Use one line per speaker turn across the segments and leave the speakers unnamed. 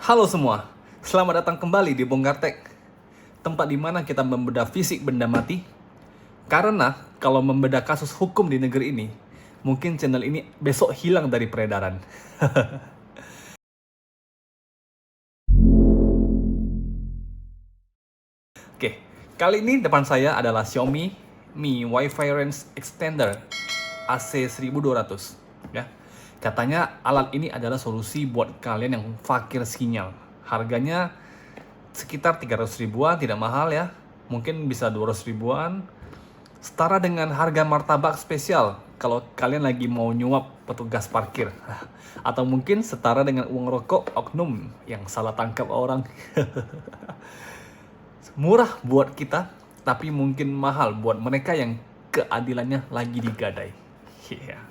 Halo semua, selamat datang kembali di Bongkar Tech, tempat di mana kita membedah fisik benda mati. Karena kalau membedah kasus hukum di negeri ini, mungkin channel ini besok hilang dari peredaran. Oke, kali ini depan saya adalah Xiaomi Mi Wi-Fi Range Extender AC1200. Ya, katanya alat ini adalah solusi buat kalian yang fakir sinyal. Harganya sekitar 300 ribuan, tidak mahal ya. Mungkin bisa 200 ribuan. Setara dengan harga martabak spesial kalau kalian lagi mau nyuap petugas parkir. Atau mungkin setara dengan uang rokok oknum yang salah tangkap orang. Murah buat kita, tapi mungkin mahal buat mereka yang keadilannya lagi digadai. Yeah.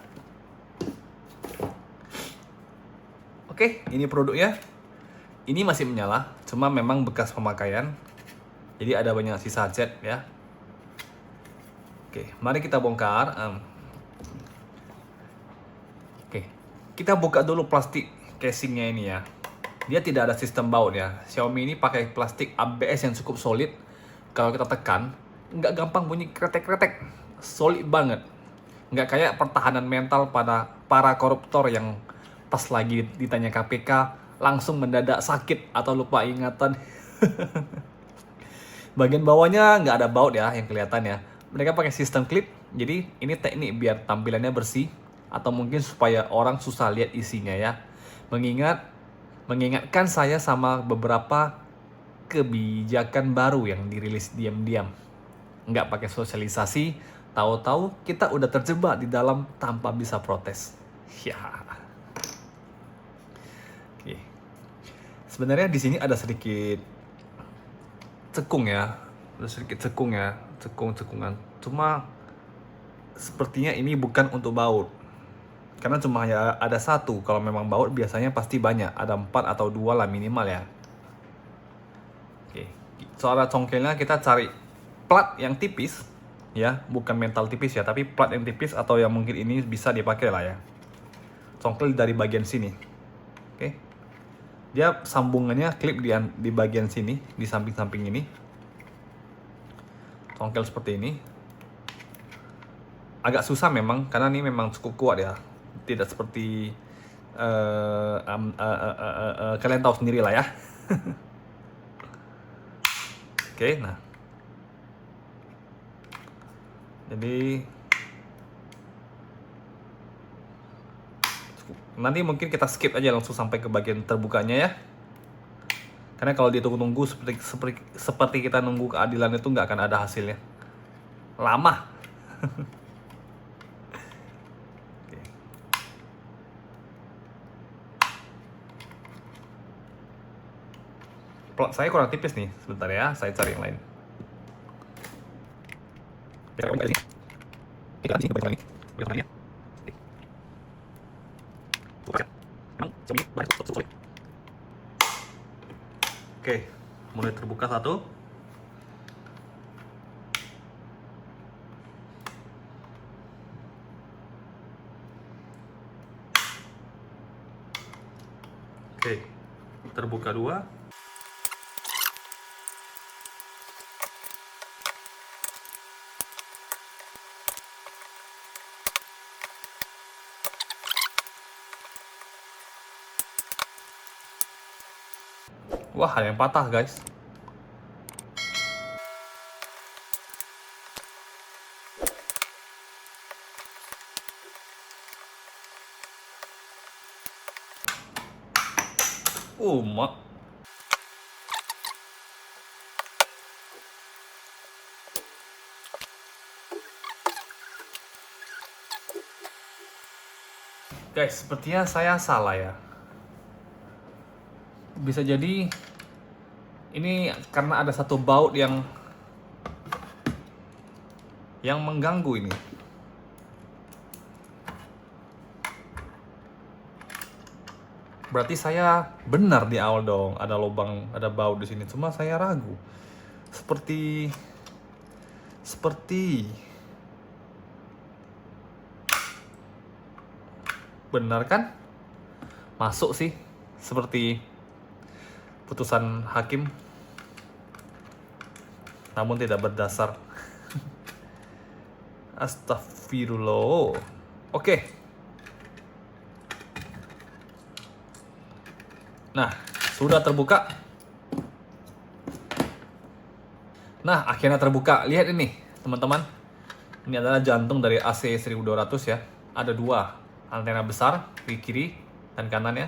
Oke, ini produknya. Ini masih menyala, cuma memang bekas pemakaian. Jadi ada banyak sisa cat ya. Oke, mari kita bongkar. Oke, kita buka dulu plastik casingnya ini ya. Dia tidak ada sistem baut ya. Xiaomi ini pakai plastik ABS yang cukup solid. Kalau kita tekan, nggak gampang bunyi kretek-kretek. Solid banget. Nggak kayak pertahanan mental pada para koruptor yang pas lagi ditanya KPK, langsung mendadak sakit atau lupa ingatan. Bagian bawahnya nggak ada baut ya yang kelihatan ya. Mereka pakai sistem clip, jadi ini teknik biar tampilannya bersih atau mungkin supaya orang susah lihat isinya ya. Mengingatkan saya sama beberapa kebijakan baru yang dirilis diam-diam. Nggak pakai sosialisasi, tahu-tahu kita udah terjebak di dalam tanpa bisa protes. Ya. Oke. Sebenarnya di sini ada sedikit cekung ya, cekungan. Cuma sepertinya ini bukan untuk baut, karena cuma ya ada satu. Kalau memang baut biasanya pasti banyak, ada 4 atau 2 lah minimal ya. Oke, soal congkelnya kita cari plat yang tipis ya, bukan mental tipis ya, tapi plat yang tipis atau yang mungkin ini bisa dipakai lah ya. Congkel dari bagian sini. Oke, dia sambungannya klip di bagian sini, di samping-samping ini. Congkel seperti ini. Agak susah memang, karena ini memang cukup kuat ya. Tidak seperti kalian tahu sendiri lah ya. Oke, nah. Jadi nanti mungkin kita skip aja langsung sampai ke bagian terbukanya ya. Karena kalau ditunggu-tunggu seperti kita nunggu keadilan itu nggak akan ada hasilnya. Lama. Plot saya kurang tipis nih, sebentar ya, saya cari yang lain. Oke, mulai terbuka satu. Oke, terbuka dua. Wah, ada yang patah guys. Mak. Guys, sepertinya saya salah ya. Bisa jadi ini karena ada satu baut yang mengganggu ini. Berarti saya benar di awal dong, ada lubang, ada baut di sini. Cuma saya ragu. Seperti benar kan? Masuk sih. Seperti putusan hakim, namun tidak berdasar. Astagfirullah. Oke. Nah, sudah terbuka. Nah, akhirnya terbuka. Lihat ini, teman-teman. Ini adalah jantung dari AC 1200 ya. Ada dua antena besar di kiri dan kanan ya.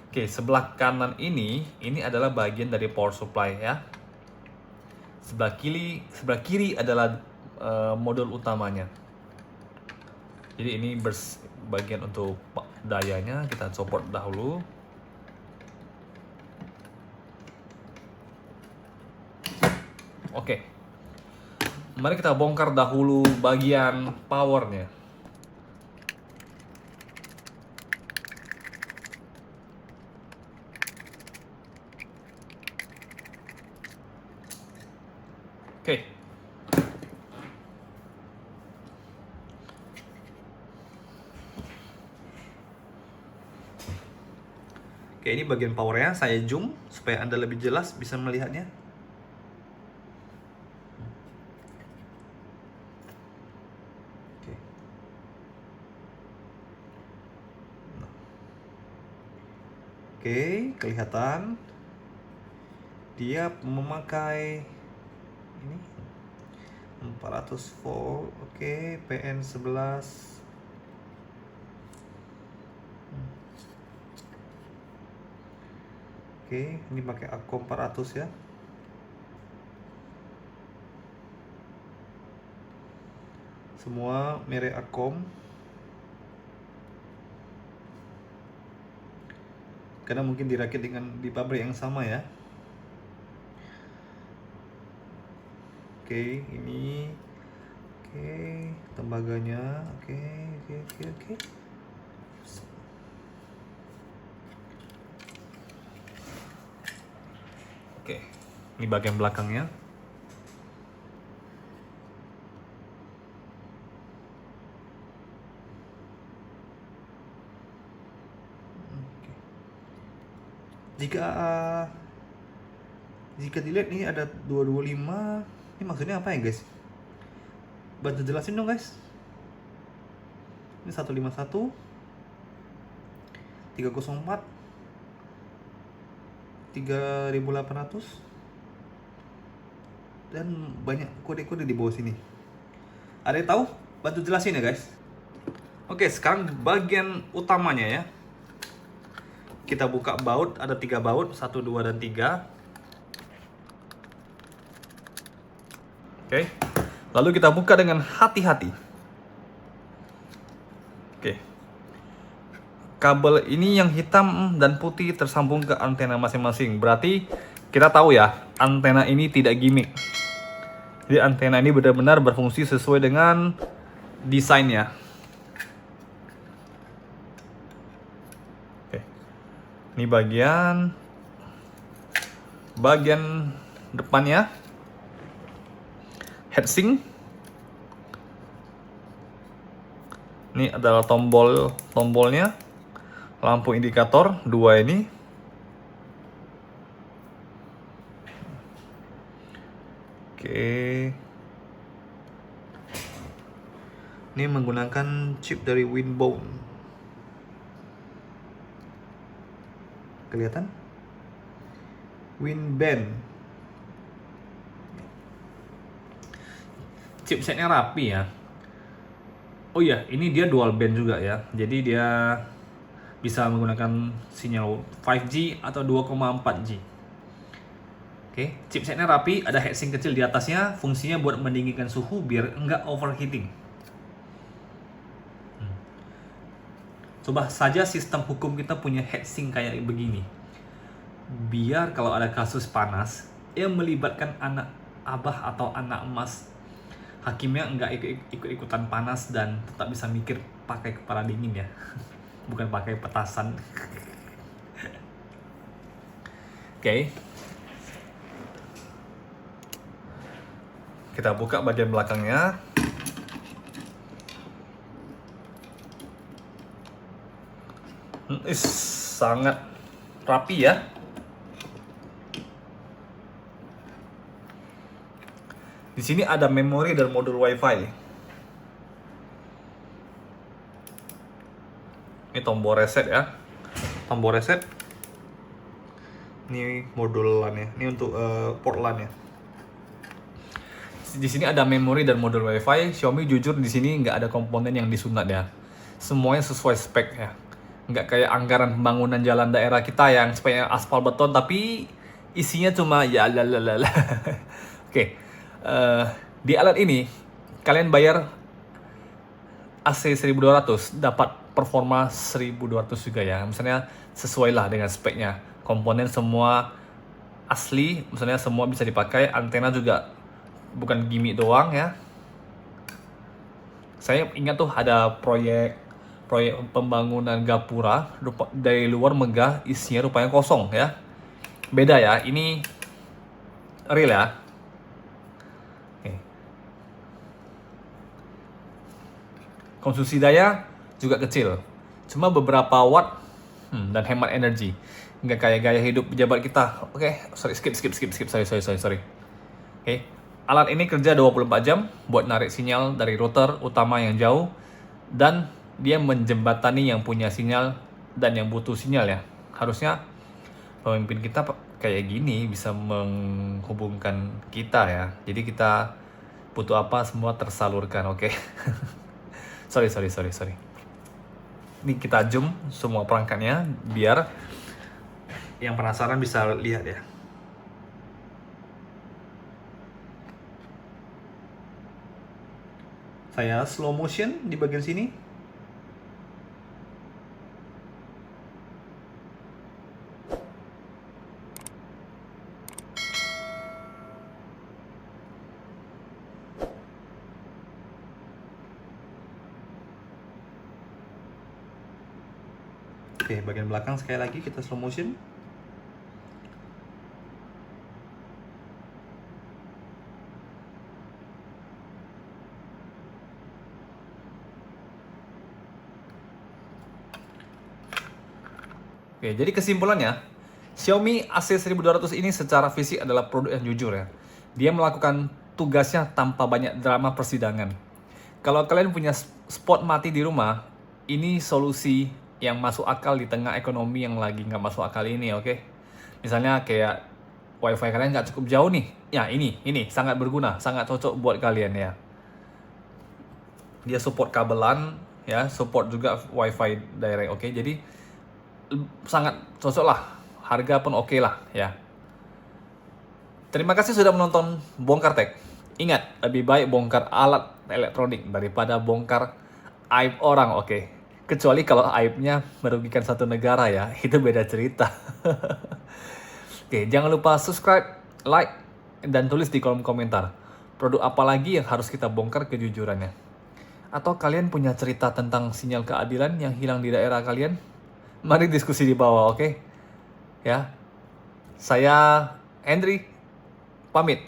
Oke, sebelah kanan ini adalah bagian dari power supply ya. Sebelah kiri adalah modul utamanya. Jadi ini bagian untuk dayanya, kita copot dahulu. Oke. Mari kita bongkar dahulu bagian powernya. Oke. Oke, ini bagian powernya. Saya zoom supaya Anda lebih jelas bisa melihatnya. Oke. Oke, kelihatan. Dia memakai ini 400 volt. Oke, PN11. Oke, ini pakai Akom 400 ya. Semua merek Akom. Karena mungkin dirakit di pabrik yang sama ya. Oke, ini. Oke, tembaganya. Oke. Oke, ini bagian belakangnya. Jika dilihat ini ada 225. Ini maksudnya apa ya guys? Bantu jelasin dong guys. Ini 151 304 3800 dan banyak kode-kode di bawah sini. Ada yang tahu? Bantu jelasin ya guys. Oke, sekarang bagian utamanya ya. Kita buka baut, ada 3 baut, 1, 2, dan 3. Oke, lalu kita buka dengan hati-hati. Oke, kabel ini yang hitam dan putih tersambung ke antena masing-masing. Berarti kita tahu ya, antena ini tidak gimmick. Jadi antena ini benar-benar berfungsi sesuai dengan desainnya. Oke, ini bagian depannya. Heatsink. Ini adalah tombolnya. Lampu indikator 2 ini. Oke. Ini menggunakan chip dari Winbone. Kelihatan? Winband. Chipsetnya rapi ya. Oh iya, ini dia dual band juga ya. Jadi dia bisa menggunakan sinyal 5G atau 2,4G. Oke, chipsetnya rapi, ada heatsink kecil di atasnya, fungsinya buat mendinginkan suhu biar enggak overheating. Coba saja sistem hukum kita punya heatsink kayak begini. Biar kalau ada kasus panas yang melibatkan anak abah atau anak emas, hakimnya enggak ikut-ikutan panas dan tetap bisa mikir pakai kepala dingin ya. Bukan pakai petasan. Oke. Kita buka bagian belakangnya. Sangat rapi ya. Di sini ada memori dan modul WiFi. Ini tombol reset ya. Tombol reset. Ini modul LAN ya. Ini untuk port LAN ya. Di sini ada memori dan modul WiFi. Xiaomi jujur di sini nggak ada komponen yang disunat ya. Semuanya sesuai spek ya. Nggak kayak anggaran pembangunan jalan daerah kita yang speknya aspal beton tapi isinya cuma ya lalalala. Oke. Di alat ini kalian bayar AC 1200 dapat performa 1200 juga ya. Misalnya sesuai lah dengan speknya. Komponen semua asli, misalnya semua bisa dipakai. Antena juga bukan gimmick doang ya. Saya ingat tuh ada proyek pembangunan gapura dari luar megah, isinya rupanya kosong ya. Beda ya, ini real ya. Oke. Konsumsi daya juga kecil, cuma beberapa watt dan hemat energi. Nggak kayak gaya hidup pejabat kita. Oke, sorry, skip. Sorry. Oke. Alat ini kerja 24 jam buat narik sinyal dari router utama yang jauh dan dia menjembatani yang punya sinyal dan yang butuh sinyal ya. Harusnya pemimpin kita kayak gini bisa menghubungkan kita ya. Jadi kita butuh apa semua tersalurkan, oke? Sorry. Ini kita zoom semua perangkatnya biar yang penasaran bisa lihat ya. Saya slow motion di bagian sini. Oke, bagian belakang sekali lagi kita slow motion. Oke, jadi kesimpulannya, Xiaomi AC1200 ini secara fisik adalah produk yang jujur ya. Dia melakukan tugasnya tanpa banyak drama persidangan. Kalau kalian punya spot mati di rumah, ini solusi yang masuk akal di tengah ekonomi yang lagi nggak masuk akal ini, oke? Misalnya kayak WiFi kalian nggak cukup jauh nih, ya ini sangat berguna, sangat cocok buat kalian ya. Dia support kabelan, ya, support juga WiFi direct, oke? Jadi sangat cocok lah, harga pun oke lah ya. Terima kasih sudah menonton Bongkar Tech. Ingat, lebih baik bongkar alat elektronik daripada bongkar aib orang, oke? Kecuali kalau aibnya merugikan satu negara ya, itu beda cerita. Oke, jangan lupa subscribe, like, dan tulis di kolom komentar. Produk apa lagi yang harus kita bongkar kejujurannya? Atau kalian punya cerita tentang sinyal keadilan yang hilang di daerah kalian? Mari diskusi di bawah, oke? Ya, saya Henry, pamit.